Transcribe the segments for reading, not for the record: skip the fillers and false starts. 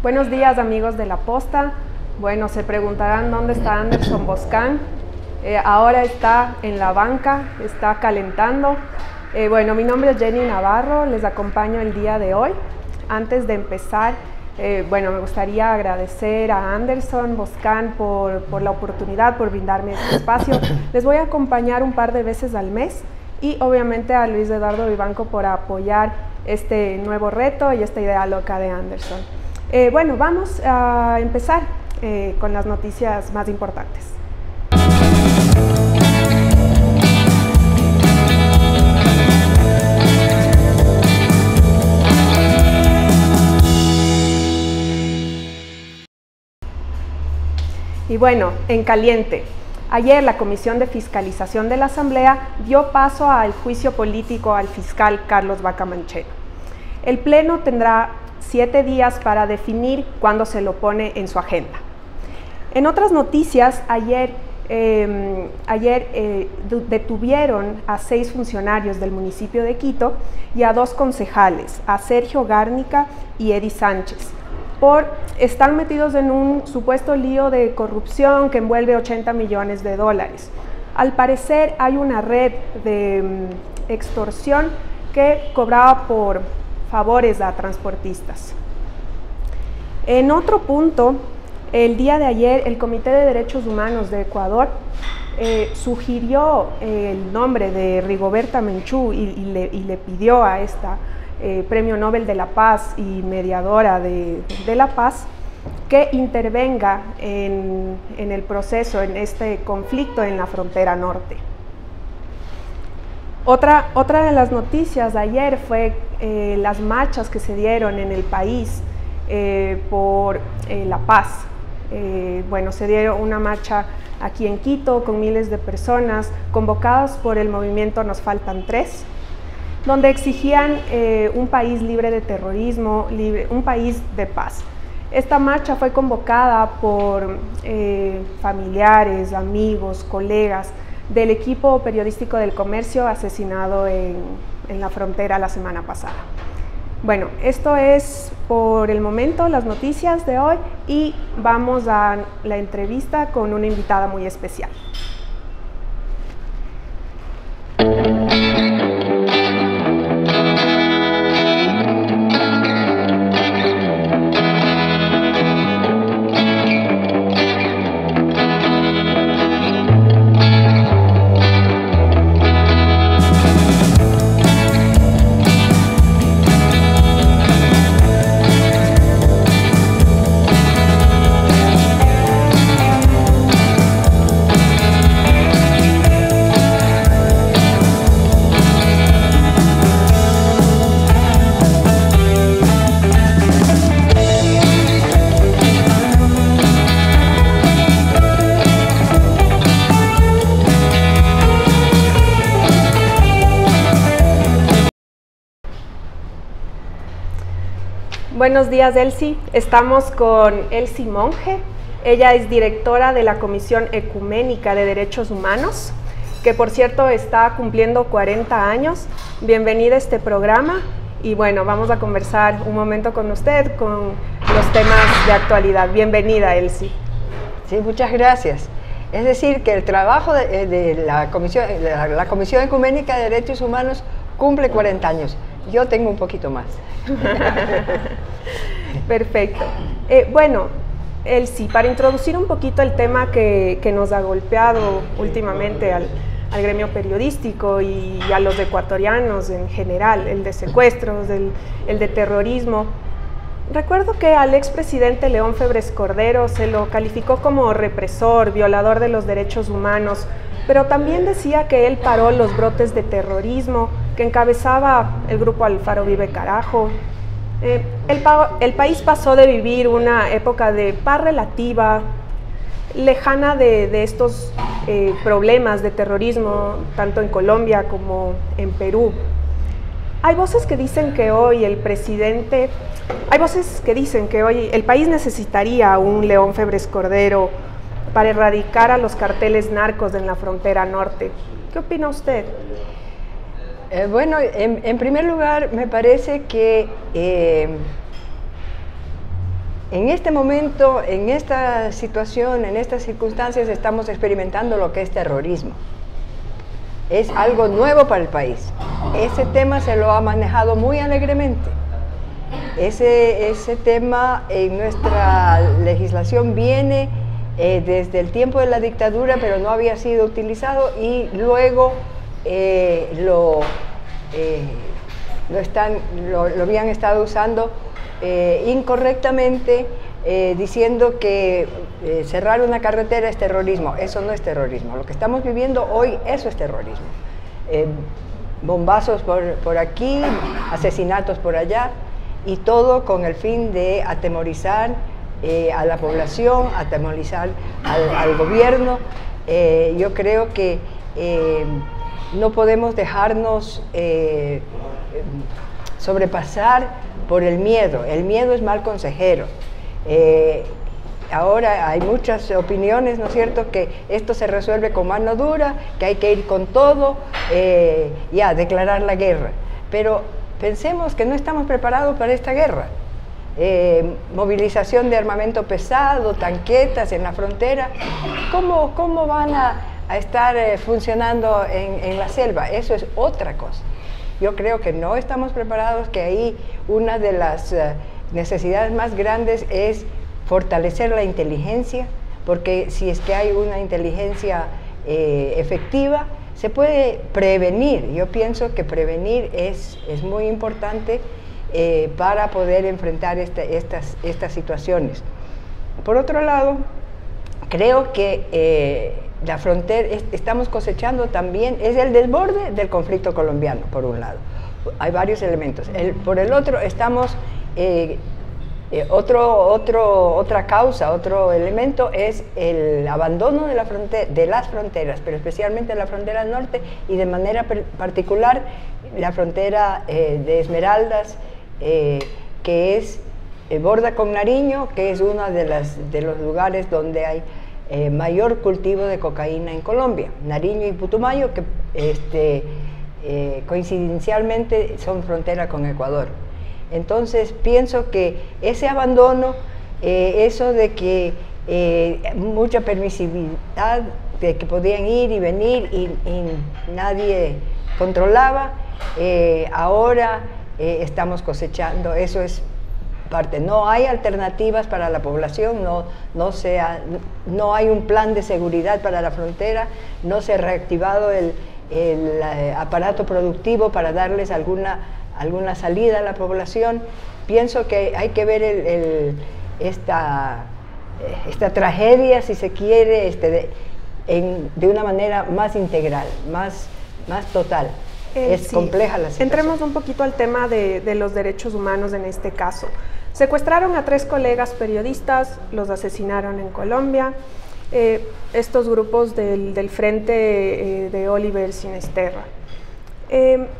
Buenos días, amigos de La Posta. Bueno, se preguntarán dónde está Anderson Boscan. Ahora está en la banca, está calentando. Bueno, mi nombre es Jenny Navarro, les acompaño el día de hoy. Antes de empezar, bueno, me gustaría agradecer a Anderson Boscan por la oportunidad, por brindarme este espacio. Les voy a acompañar un par de veces al mes y obviamente a Luis Eduardo Vivanco por apoyar este nuevo reto y esta idea loca de Anderson. Bueno, vamos a empezar con las noticias más importantes. Y bueno, en caliente. Ayer la Comisión de Fiscalización de la Asamblea dio paso al juicio político al fiscal Carlos Vaca Mancheno. El Pleno tendrá 7 días para definir cuándo se lo pone en su agenda. En otras noticias, ayer detuvieron a 6 funcionarios del municipio de Quito y a 2 concejales, a Sergio Gárnica y Eddie Sánchez. Están metidos en un supuesto lío de corrupción que envuelve 80 millones de dólares. Al parecer hay una red de extorsión que cobraba por favores a transportistas. En otro punto, el día de ayer el Comité de Derechos Humanos de Ecuador sugirió el nombre de Rigoberta Menchú y le pidió a esta Premio Nobel de la Paz y mediadora de la paz que intervenga en el proceso, en este conflicto en la frontera norte. Otra de las noticias de ayer fue las marchas que se dieron en el país por la paz. Bueno, se dieron una marcha aquí en Quito con miles de personas convocadas por el movimiento Nos Faltan 3, donde exigían un país libre de terrorismo, un país de paz. Esta marcha fue convocada por familiares, amigos, colegas del equipo periodístico del Comercio asesinado en la frontera la semana pasada. Bueno, esto es por el momento las noticias de hoy y vamos a la entrevista con una invitada muy especial. Buenos días, Elsie. Estamos con Elsie Monge. Ella es directora de la Comisión Ecuménica de Derechos Humanos, que por cierto está cumpliendo 40 años. Bienvenida a este programa y bueno, vamos a conversar un momento con usted con los temas de actualidad. Bienvenida, Elsie. Sí, muchas gracias. Es decir, que el trabajo de la Comisión Ecuménica de Derechos Humanos cumple 40 años. Yo tengo un poquito más. Perfecto. Bueno, Elsie, para introducir un poquito el tema que nos ha golpeado últimamente al gremio periodístico y a los ecuatorianos en general, el de secuestros, el de terrorismo. Recuerdo que al expresidente León Febres Cordero se lo calificó como represor, violador de los derechos humanos, pero también decía que él paró los brotes de terrorismo que encabezaba el grupo Alfaro Vive Carajo. El país pasó de vivir una época de paz relativa, lejana de estos problemas de terrorismo, tanto en Colombia como en Perú. Hay voces que dicen que hoy el país necesitaría un León Febres Cordero para erradicar a los carteles narcos en la frontera norte. ¿Qué opina usted? Bueno, en primer lugar, me parece que En este momento, en esta situación, en estas circunstancias, estamos experimentando lo que es terrorismo. Es algo nuevo para el país. Ese tema se lo ha manejado muy alegremente. Ese tema en nuestra legislación viene desde el tiempo de la dictadura, pero no había sido utilizado, y luego lo habían estado usando incorrectamente, diciendo que cerrar una carretera es terrorismo. Eso no es terrorismo. Lo que estamos viviendo hoy, eso es terrorismo. Bombazos por aquí, asesinatos por allá, y todo con el fin de atemorizar a la población, atemorizar al gobierno. Yo creo que no podemos dejarnos sobrepasar por el miedo. El miedo es mal consejero. Ahora hay muchas opiniones, ¿no es cierto?, que esto se resuelve con mano dura, que hay que ir con todo, declarar la guerra. Pero pensemos que no estamos preparados para esta guerra. Movilización de armamento pesado, tanquetas en la frontera. ¿Cómo van a estar funcionando en la selva? Eso es otra cosa. Yo creo que no estamos preparados, que ahí una de las necesidades más grandes es fortalecer la inteligencia, porque si es que hay una inteligencia efectiva, se puede prevenir. Yo pienso que prevenir es muy importante para poder enfrentar estas situaciones. Por otro lado, creo que la frontera, estamos cosechando también, es el desborde del conflicto colombiano, por un lado. Hay varios elementos. Por el otro, estamos, otra causa, otro elemento es el abandono de las fronteras, pero especialmente la frontera norte, y de manera particular la frontera de Esmeraldas, que es borda con Nariño, que es uno de los lugares donde hay mayor cultivo de cocaína en Colombia. Nariño y Putumayo, que coincidencialmente son frontera con Ecuador. Entonces pienso que ese abandono, eso de que mucha permisividad, de que podían ir y venir y nadie controlaba, ahora estamos cosechando. Eso es parte. No hay alternativas para la población, no hay un plan de seguridad para la frontera, no se ha reactivado el aparato productivo para darles alguna salida a la población. Pienso que hay que ver esta tragedia, si se quiere, de una manera más integral, más total. Es sí. Compleja la situación. Entremos un poquito al tema de los derechos humanos en este caso. Secuestraron a 3 colegas periodistas, los asesinaron en Colombia. Estos grupos del Frente de Oliver Sinesterra.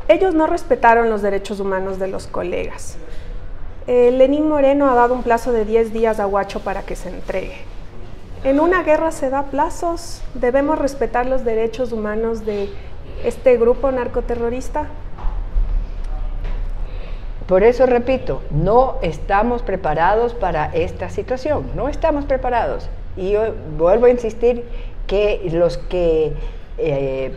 Ellos no respetaron los derechos humanos de los colegas. Lenín Moreno ha dado un plazo de 10 días a Huacho para que se entregue. En una guerra se da plazos. ¿Debemos respetar los derechos humanos de este grupo narcoterrorista? Por eso repito, no estamos preparados para esta situación, no estamos preparados. Y yo vuelvo a insistir que los que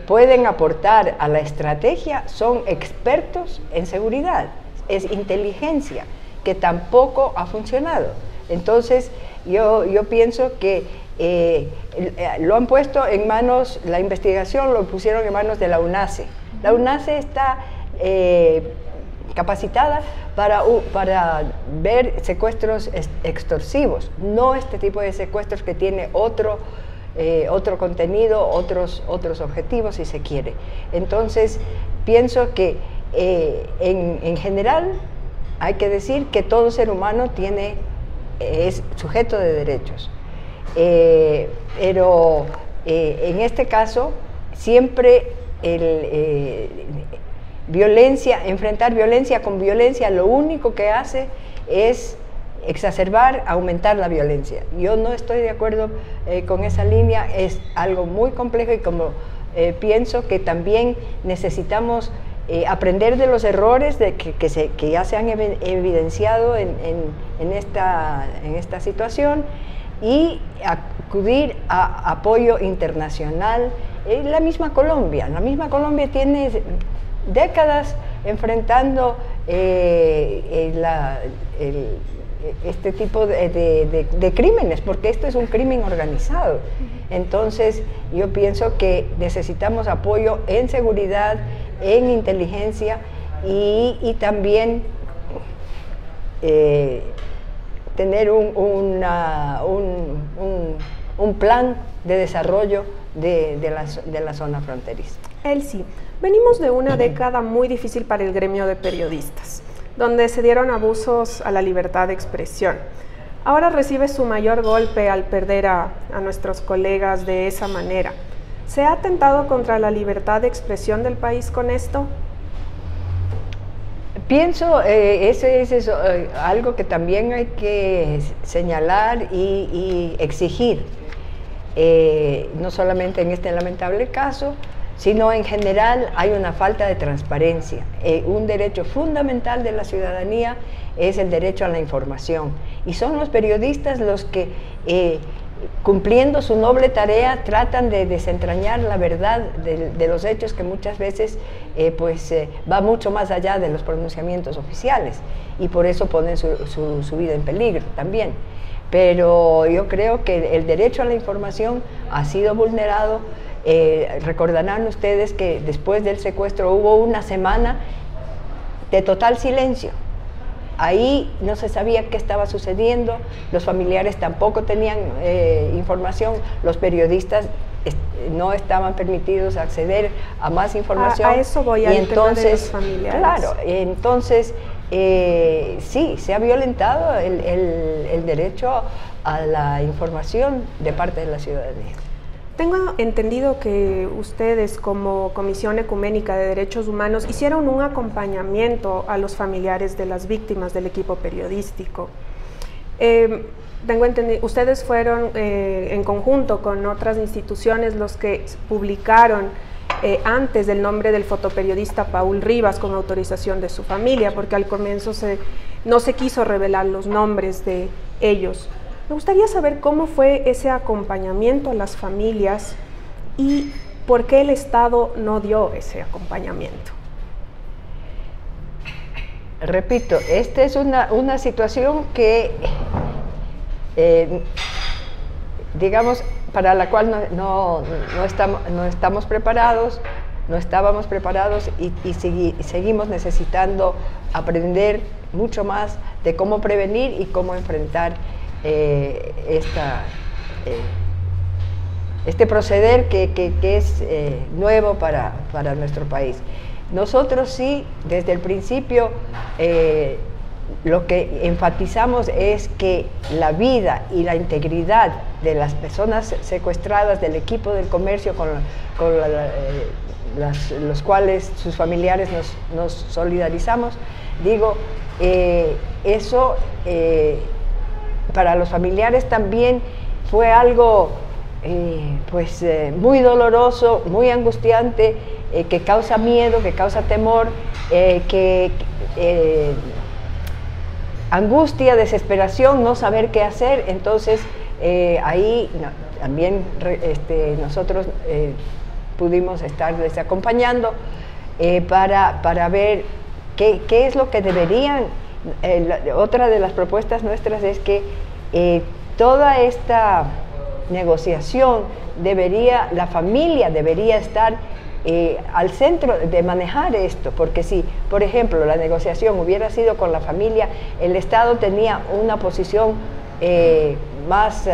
pueden aportar a la estrategia son expertos en seguridad, es inteligencia, que tampoco ha funcionado. Entonces, yo pienso que lo han puesto en manos, la investigación lo pusieron en manos de la UNACE. La UNACE está capacitada para ver secuestros extorsivos, no este tipo de secuestros que tiene otro contenido, otros objetivos, si se quiere. Entonces, pienso que en general hay que decir que todo ser humano es sujeto de derechos. Pero en este caso, siempre enfrentar violencia con violencia, lo único que hace es exacerbar, aumentar la violencia. Yo no estoy de acuerdo con esa línea, es algo muy complejo, y como pienso que también necesitamos aprender de los errores que ya se han evidenciado en esta situación y acudir a apoyo internacional. La misma Colombia tiene décadas enfrentando este tipo de crímenes, porque esto es un crimen organizado. Entonces yo pienso que necesitamos apoyo en seguridad, en inteligencia y también tener un plan de desarrollo de la zona fronteriza. Elsie, venimos de una década muy difícil para el gremio de periodistas, donde se dieron abusos a la libertad de expresión. Ahora recibe su mayor golpe al perder a nuestros colegas de esa manera. ¿Se ha atentado contra la libertad de expresión del país con esto? Pienso, ese es algo que también hay que señalar y exigir, no solamente en este lamentable caso, sino en general hay una falta de transparencia. Un derecho fundamental de la ciudadanía es el derecho a la información, y son los periodistas los que, cumpliendo su noble tarea, tratan de desentrañar la verdad de los hechos, que muchas veces va mucho más allá de los pronunciamientos oficiales, y por eso ponen su vida en peligro también. Pero yo creo que el derecho a la información ha sido vulnerado. Recordarán ustedes que después del secuestro hubo una semana de total silencio. Ahí no se sabía qué estaba sucediendo, los familiares tampoco tenían información, los periodistas no estaban permitidos acceder a más información. A eso voy, al tema de los familiares. Claro, entonces sí, se ha violentado el derecho a la información de parte de la ciudadanía. Tengo entendido que ustedes, como Comisión Ecuménica de Derechos Humanos, hicieron un acompañamiento a los familiares de las víctimas del equipo periodístico. Tengo entendido, ustedes fueron en conjunto con otras instituciones los que publicaron antes del nombre del fotoperiodista Paul Rivas con autorización de su familia, porque al comienzo no se quiso revelar los nombres de ellos. Me gustaría saber cómo fue ese acompañamiento a las familias y por qué el Estado no dio ese acompañamiento. Repito, esta es una situación que, digamos, para la cual no estábamos preparados y seguimos necesitando aprender mucho más de cómo prevenir y cómo enfrentar este proceder que es nuevo para nuestro país. Nosotros sí, desde el principio, lo que enfatizamos es que la vida y la integridad de las personas secuestradas del equipo del comercio con los cuales sus familiares nos solidarizamos, eso para los familiares también fue algo muy doloroso, muy angustiante, que causa miedo, que causa temor, angustia, desesperación, no saber qué hacer. Entonces ahí también nosotros pudimos estarles acompañando para ver qué es lo que deberían. Otra de las propuestas nuestras es que toda esta negociación la familia debería estar al centro de manejar esto, porque si, por ejemplo, la negociación hubiera sido con la familia, el Estado tenía una posición más,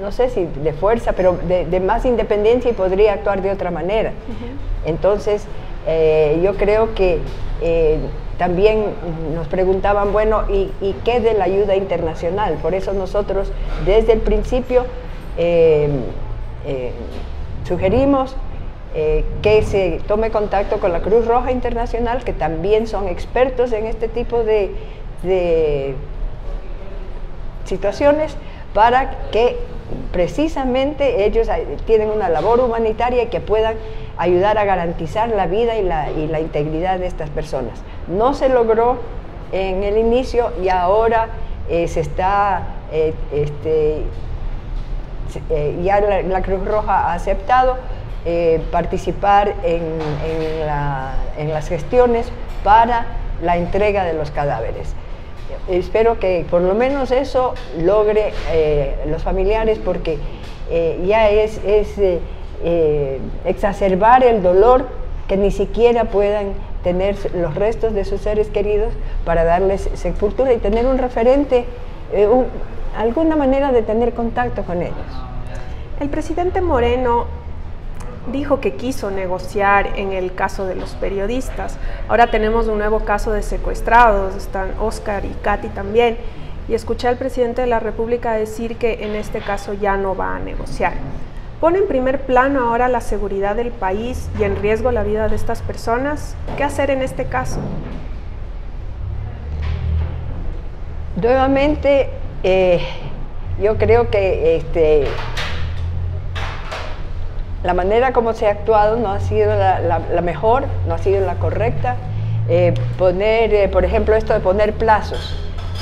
no sé si de fuerza, pero de más independencia, y podría actuar de otra manera. Entonces, yo creo que también nos preguntaban, bueno, ¿y qué de la ayuda internacional? Por eso nosotros desde el principio sugerimos que se tome contacto con la Cruz Roja Internacional, que también son expertos en este tipo de situaciones, para que precisamente ellos tienen una labor humanitaria y que puedan ayudar a garantizar la vida y la integridad de estas personas. No se logró en el inicio y ahora se está, ya la Cruz Roja ha aceptado participar en las gestiones para la entrega de los cadáveres. Espero que por lo menos eso logre los familiares, porque ya es exacerbar el dolor que ni siquiera puedan tener los restos de sus seres queridos para darles sepultura y tener un referente, alguna manera de tener contacto con ellos. El presidente Moreno dijo que quiso negociar en el caso de los periodistas. Ahora tenemos un nuevo caso de secuestrados, están Oscar y Katy también, y escuché al presidente de la República decir que en este caso ya no va a negociar. ¿Pone en primer plano ahora la seguridad del país y en riesgo la vida de estas personas? ¿Qué hacer en este caso? Nuevamente, yo creo que la manera como se ha actuado no ha sido la mejor, no ha sido la correcta. Por ejemplo, esto de poner plazos.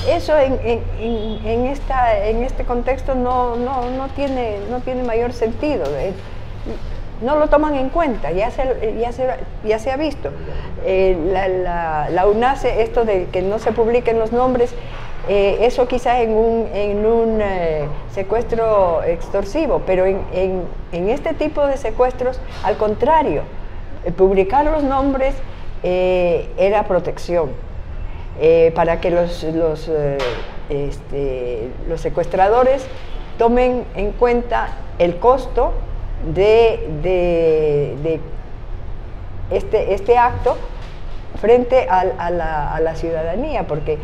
Eso en este contexto no tiene mayor sentido. No lo toman en cuenta, ya se ha visto. La UNACE, esto de que no se publiquen los nombres, eso quizás en un secuestro extorsivo, pero en este tipo de secuestros, al contrario, publicar los nombres era protección. Para que los secuestradores tomen en cuenta el costo de este acto frente a la ciudadanía, porque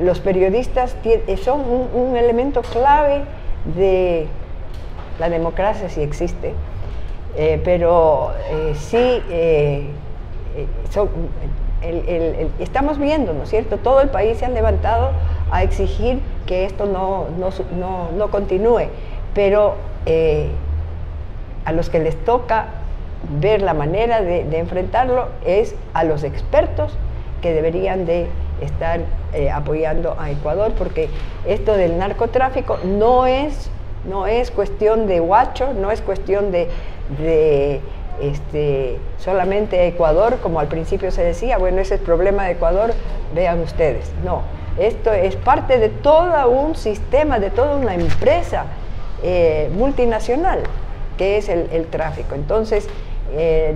los periodistas son un elemento clave de la democracia, si existe, pero sí estamos viendo, ¿no es cierto? Todo el país se ha levantado a exigir que esto no continúe, pero a los que les toca ver la manera de enfrentarlo es a los expertos que deberían de estar apoyando a Ecuador, porque esto del narcotráfico no es cuestión de Huacho, no es cuestión de solamente Ecuador, como al principio se decía, bueno, ese es el problema de Ecuador, vean ustedes. No, esto es parte de todo un sistema, de toda una empresa multinacional, que es el tráfico. Entonces,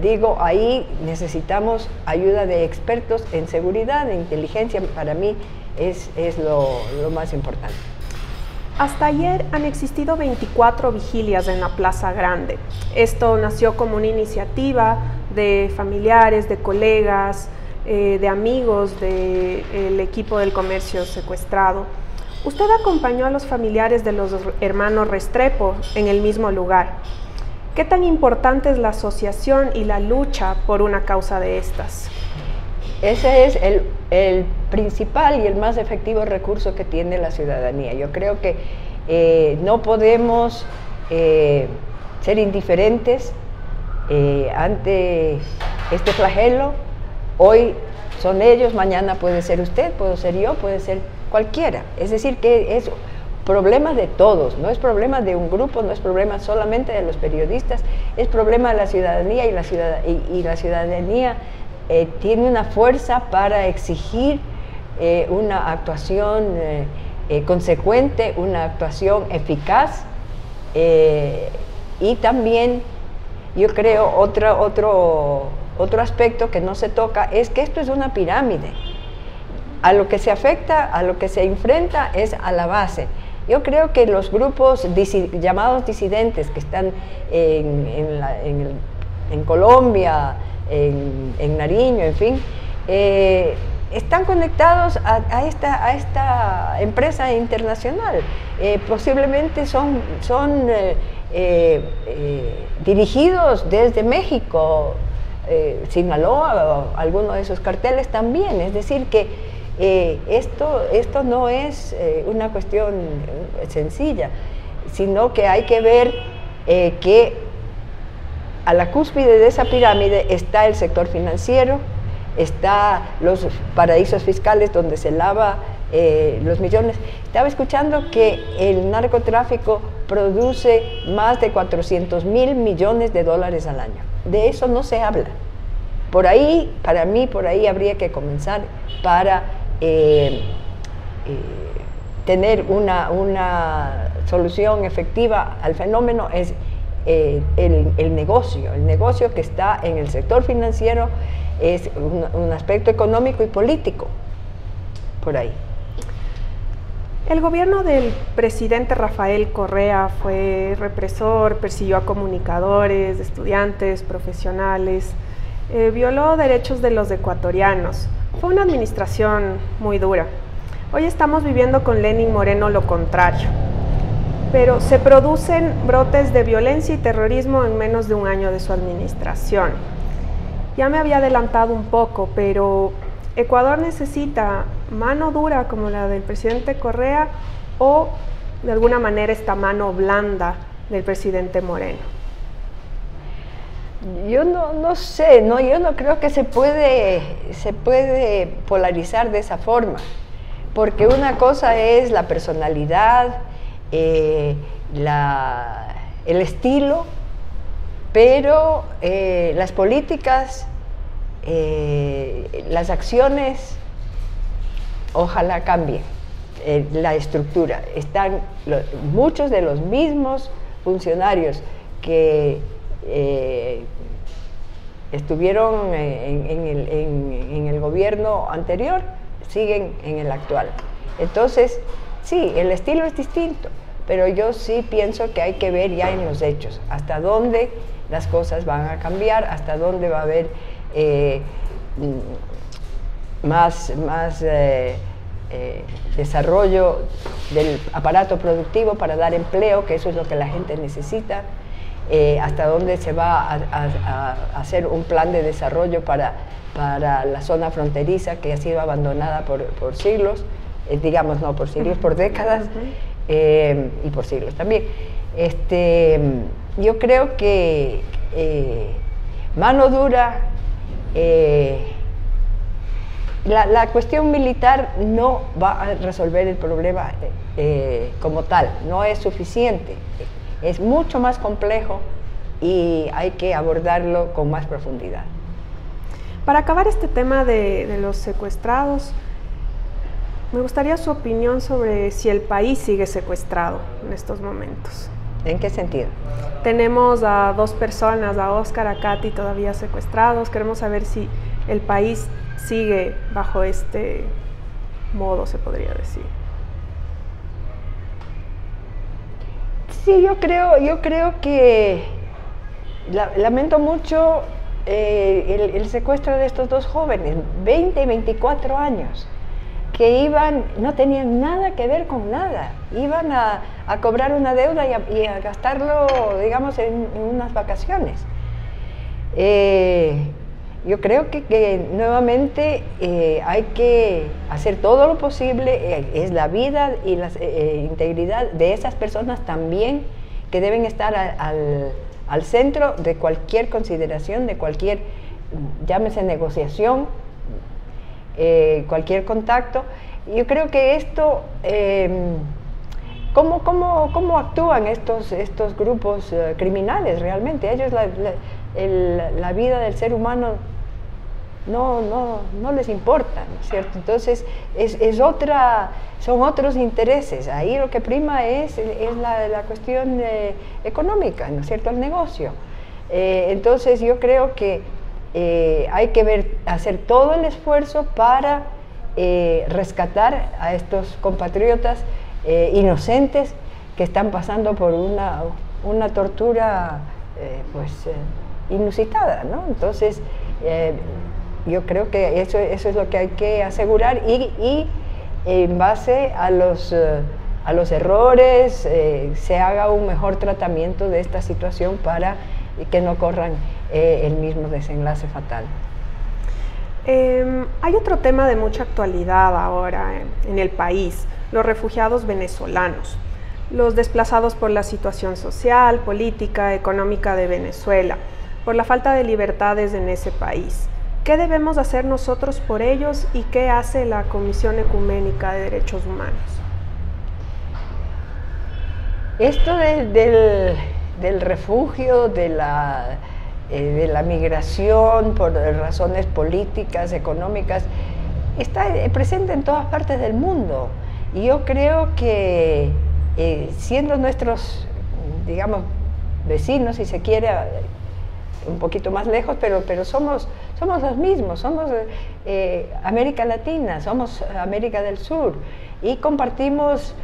digo, ahí necesitamos ayuda de expertos en seguridad, en inteligencia. Para mí es lo más importante. Hasta ayer han existido 24 vigilias en la Plaza Grande. Esto nació como una iniciativa de familiares, de colegas, de amigos del equipo del comercio secuestrado. Usted acompañó a los familiares de los hermanos Restrepo en el mismo lugar. ¿Qué tan importante es la asociación y la lucha por una causa de estas? Ese es el principal y el más efectivo recurso que tiene la ciudadanía. Yo creo que no podemos ser indiferentes ante este flagelo. Hoy son ellos, mañana puede ser usted, puedo ser yo, puede ser cualquiera. Es decir, que es problema de todos, no es problema de un grupo, no es problema solamente de los periodistas, es problema de la ciudadanía, y la ciudadanía tiene una fuerza para exigir una actuación consecuente, una actuación eficaz, y también yo creo otro aspecto que no se toca es que esto es una pirámide. A lo que se afecta, a lo que se enfrenta es a la base. Yo creo que los grupos llamados disidentes que están en Colombia, en Nariño, en fin, están conectados a esta empresa internacional. Posiblemente son dirigidos desde México, Sinaloa, o alguno de esos carteles también. Es decir, que esto no es una cuestión sencilla, sino que hay que ver que a la cúspide de esa pirámide está el sector financiero, está los paraísos fiscales donde se lava los millones. Estaba escuchando que el narcotráfico produce más de 400.000 millones de dólares al año. De eso no se habla. Por ahí, para mí, por ahí habría que comenzar para tener una solución efectiva al fenómeno. Es el negocio que está en el sector financiero es un aspecto económico y político, por ahí. El gobierno del presidente Rafael Correa fue represor, persiguió a comunicadores, estudiantes, profesionales, violó derechos de los ecuatorianos. Fue una administración muy dura. Hoy estamos viviendo con Lenín Moreno lo contrario, pero se producen brotes de violencia y terrorismo en menos de un año de su administración. Ya me había adelantado un poco, pero Ecuador necesita mano dura como la del presidente Correa o de alguna manera esta mano blanda del presidente Moreno. Yo no sé, yo no creo que se puede polarizar de esa forma, porque una cosa es la personalidad, el estilo, pero las políticas, las acciones, ojalá cambien. La estructura, están muchos de los mismos funcionarios que estuvieron en el gobierno anterior, siguen en el actual. Entonces, sí, el estilo es distinto, pero yo sí pienso que hay que ver ya en los hechos hasta dónde las cosas van a cambiar, hasta dónde va a haber más desarrollo del aparato productivo para dar empleo, que eso es lo que la gente necesita, hasta dónde se va a hacer un plan de desarrollo para la zona fronteriza que ha sido abandonada por siglos, digamos, no por siglos, por décadas, y por siglos también. Yo creo que mano dura, la cuestión militar no va a resolver el problema como tal, no es suficiente, es mucho más complejo y hay que abordarlo con más profundidad. Para acabar este tema de los secuestrados, me gustaría su opinión sobre si el país sigue secuestrado en estos momentos. ¿En qué sentido? Tenemos a dos personas, a Oscar, a Katy, todavía secuestrados. Queremos saber si el país sigue bajo este modo, se podría decir. Sí, yo creo que lamento mucho el secuestro de estos dos jóvenes, 20 y 24 años, que no tenían nada que ver con nada, iban a cobrar una deuda y a gastarlo, digamos, en unas vacaciones. Yo creo que nuevamente hay que hacer todo lo posible, es la vida y la integridad de esas personas también que deben estar al centro de cualquier consideración, de cualquier, llámese negociación, cualquier contacto. Yo creo que esto, ¿cómo actúan estos grupos criminales realmente? A ellos la vida del ser humano no les importa, ¿no es cierto? Entonces son otros intereses. Ahí lo que prima es la cuestión económica, ¿no es cierto? El negocio. Entonces yo creo que hay que hacer todo el esfuerzo para rescatar a estos compatriotas inocentes que están pasando por una tortura inusitada, ¿no? Entonces yo creo que eso es lo que hay que asegurar y en base a los errores se haga un mejor tratamiento de esta situación para que no corran el mismo desenlace fatal. Hay otro tema de mucha actualidad ahora en el país, los refugiados venezolanos, los desplazados por la situación social, política, económica de Venezuela. por la falta de libertades en ese país. ¿Qué debemos hacer nosotros por ellos y qué hace la Comisión Ecuménica de Derechos Humanos? Esto del refugio, de la migración por razones políticas, económicas, está presente en todas partes del mundo. Y yo creo que siendo nuestros, digamos, vecinos, si se quiere, un poquito más lejos, pero somos los mismos, somos América Latina, somos América del Sur, y compartimos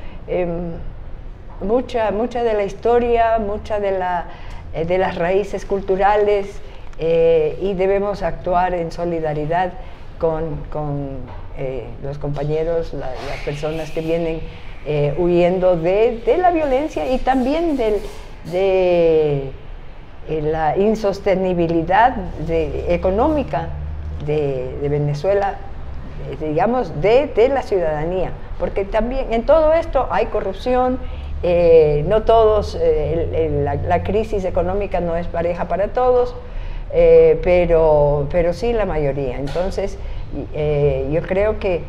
mucha de la historia, mucha de las raíces culturales, y debemos actuar en solidaridad con los compañeros, las personas que vienen huyendo de la violencia y también de la insostenibilidad económica de Venezuela, digamos, de la ciudadanía, porque también en todo esto hay corrupción. No todos, la crisis económica no es pareja para todos, pero sí la mayoría. Entonces, yo creo que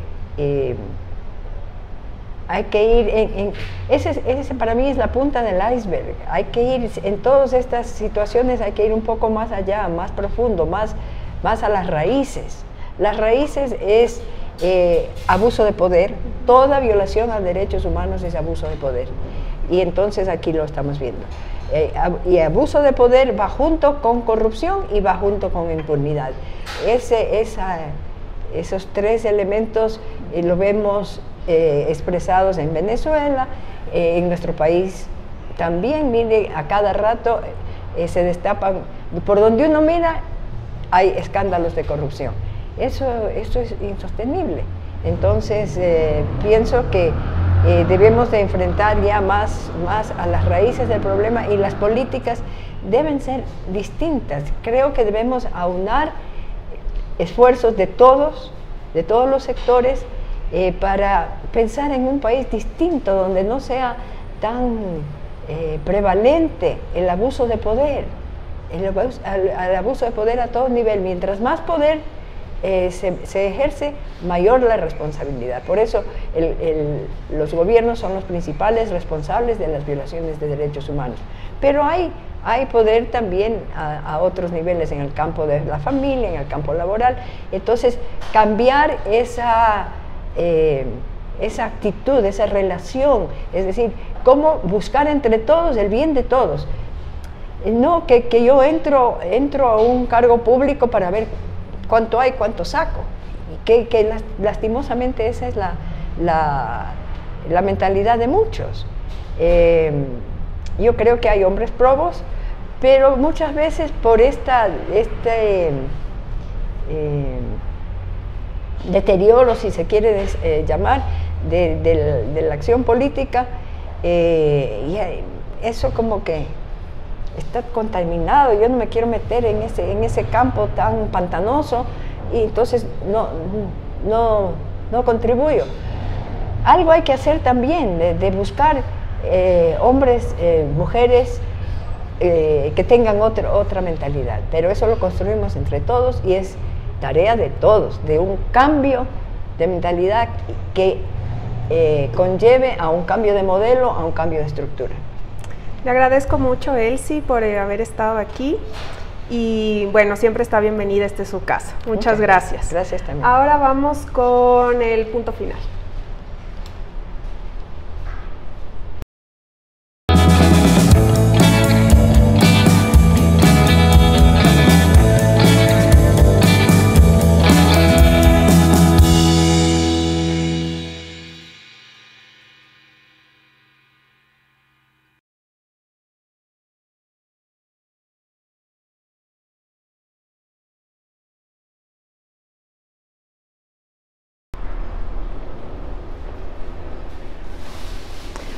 hay que ir ese para mí es la punta del iceberg. Hay que ir en todas estas situaciones, hay que ir un poco más allá, más profundo, más a las raíces. Las raíces es abuso de poder. Toda violación a derechos humanos es abuso de poder. Y entonces aquí lo estamos viendo. Y abuso de poder va junto con corrupción y va junto con impunidad. Esos tres elementos lo vemos expresados en Venezuela, en nuestro país también. Mire, a cada rato se destapan, por donde uno mira hay escándalos de corrupción. Esto es insostenible. Entonces pienso que debemos de enfrentar ya más a las raíces del problema, y las políticas deben ser distintas. Creo que debemos aunar esfuerzos de todos los sectores para pensar en un país distinto, donde no sea tan prevalente el abuso de poder, el abuso de poder a todo nivel. Mientras más poder se ejerce, mayor la responsabilidad. Por eso los gobiernos son los principales responsables de las violaciones de derechos humanos. Pero hay poder también a otros niveles, en el campo de la familia, en el campo laboral. Entonces, cambiar esa actitud, esa relación, es decir, cómo buscar entre todos el bien de todos. No que yo entro a un cargo público para ver cuánto hay, cuánto saco. Que lastimosamente esa es la mentalidad de muchos. Yo creo que hay hombres probos, pero muchas veces por deterioro, si se quiere llamar, de la acción política, y eso como que está contaminado. Yo no me quiero meter en ese campo tan pantanoso, y entonces no contribuyo. Algo hay que hacer también, de buscar hombres, mujeres que tengan otra mentalidad, pero eso lo construimos entre todos, y es tarea de todos, de un cambio de mentalidad que conlleve a un cambio de modelo, a un cambio de estructura. Le agradezco mucho, Elsie, por haber estado aquí, y bueno, siempre está bienvenida, este es su casa. Muchas gracias. Gracias también. Ahora vamos con el punto final.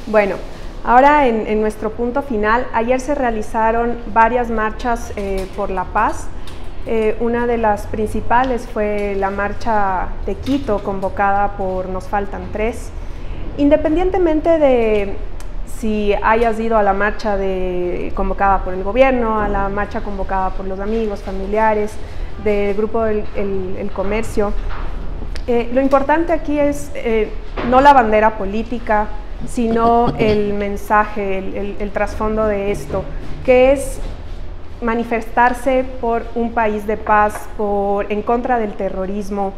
Bueno, ahora en nuestro punto final, ayer se realizaron varias marchas por la paz. Una de las principales fue la marcha de Quito, convocada por Nos Faltan 3. Independientemente de si hayas ido a la marcha convocada por el gobierno, a la marcha convocada por los amigos, familiares, del grupo El Comercio. Lo importante aquí es no la bandera política, sino el mensaje, el trasfondo de esto, que es manifestarse por un país de paz, en contra del terrorismo,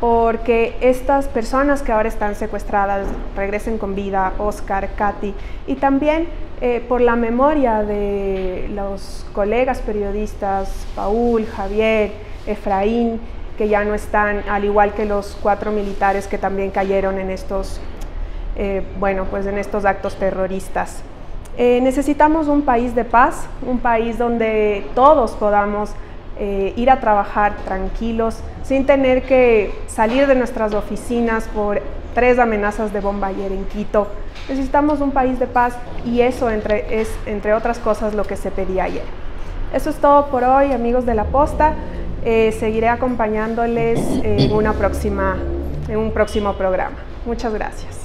porque estas personas que ahora están secuestradas regresen con vida, Oscar, Katy, y también por la memoria de los colegas periodistas, Paul, Javier, Efraín, que ya no están, al igual que los 4 militares que también cayeron en estos, en estos actos terroristas. Necesitamos un país de paz, un país donde todos podamos ir a trabajar tranquilos, sin tener que salir de nuestras oficinas por 3 amenazas de bomba ayer en Quito. Necesitamos un país de paz y eso es, entre otras cosas, lo que se pedía ayer. Eso es todo por hoy, amigos de La Posta. Seguiré acompañándoles en un próximo programa. Muchas gracias.